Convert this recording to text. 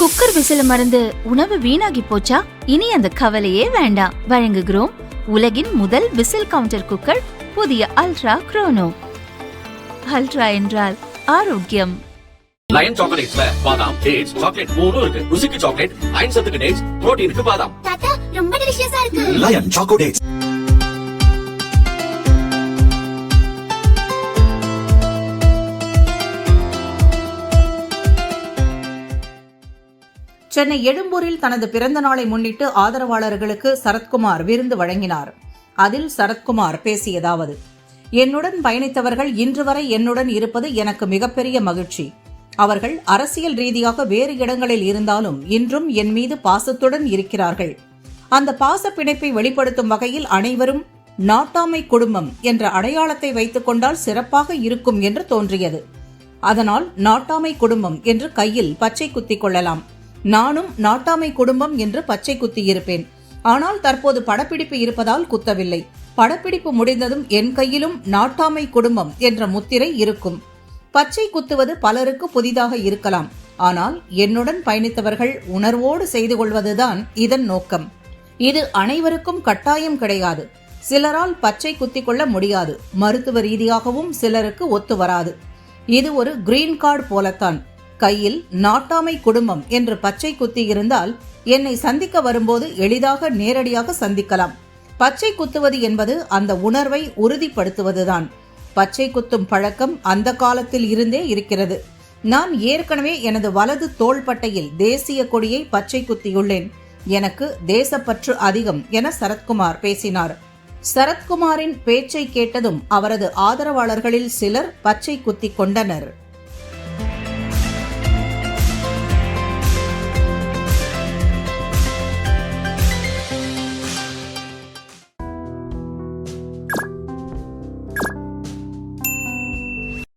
Cooker விசில மறந்து உணவு வீணாகி போச்சா? இனி அந்த கவலையே வேண்டாம். வழங்குகிறோம் உலகின் முதல் விசில் கவுண்டர் குக்கர், புதிய அல்ட்ரா குரோனோ. அல்ட்ரா என்றால் ஆரோக்கியம். லயன் சாக்லேட்ஸ்ல பாதாம், டேட்ஸ், சாக்லேட் மூணும் இருக்கு. ருசிக்கு சாக்லேட், அயன் சத்துக்கு டேட்ஸ், புரோட்டீனுக்கு பாதாம். தாத்தா ரொம்ப டெலிஷியஸா இருக்கு. Line choco dates. சென்னை எழும்பூரில் தனது பிறந்த நாளை முன்னிட்டு ஆதரவாளர்களுக்கு சரத்குமார் விருந்து வழங்கினார். அதில் சரத்குமார் பேசியதாவது: என்னுடன் பயணித்தவர்கள் இன்று வரை என்னுடன் இருப்பது எனக்கு மிகப்பெரிய மகிழ்ச்சி. அவர்கள் அரசியல் ரீதியாக வேறு இடங்களில் இருந்தாலும் இன்றும் என் மீது பாசத்துடன் இருக்கிறார்கள். அந்த பாச பிணைப்பை வெளிப்படுத்தும் வகையில் அனைவரும் நாட்டாமை குடும்பம் என்ற அடையாளத்தை வைத்துக் கொண்டால் சிறப்பாக இருக்கும் என்று தோன்றியது. அதனால் நாட்டாமை குடும்பம் என்று கையில் பச்சை குத்திக் கொள்ளலாம். நானும் நாட்டாமை குடும்பம் என்று பச்சை குத்தி இருப்பேன். ஆனால் தற்போது படப்பிடிப்பு இருப்பதால் குத்தவில்லை. படப்பிடிப்பு முடிந்ததும் என் கையிலும் நாட்டாமை குடும்பம் என்ற முத்திரை இருக்கும். பச்சை குத்துவது பலருக்கு புதிதாக இருக்கலாம். ஆனால் என்னுடன் பயணித்தவர்கள் உணர்வோடு செய்து கொள்வதுதான் இதன் நோக்கம். இது அனைவருக்கும் கட்டாயம் கிடையாது. சிலரால் பச்சை குத்திக் கொள்ள முடியாது. மருத்துவ ரீதியாகவும் சிலருக்கு ஒத்து வராது. இது ஒரு கிரீன் கார்டு போலத்தான். கையில் நாட்டாமை குடும்பம் என்று பச்சை குத்தி இருந்தால் என்னை சந்திக்க வரும்போது எளிதாக நேரடியாக சந்திக்கலாம். பச்சை குத்துவது என்பது அந்த உணர்வை உறுதிப்படுத்துவதுதான். பச்சை குத்தும் பழக்கம் அந்த காலத்தில் இருந்தே இருக்கிறது. நான் ஏற்கனவே எனது வலது தோள்பட்டையில் தேசிய கொடியை பச்சை குத்தியுள்ளேன். எனக்கு தேசப்பற்று அதிகம் என சரத்குமார் பேசினார். சரத்குமாரின் பேச்சை கேட்டதும் அவரது ஆதரவாளர்களில் சிலர் பச்சை குத்தி கொண்டனர்.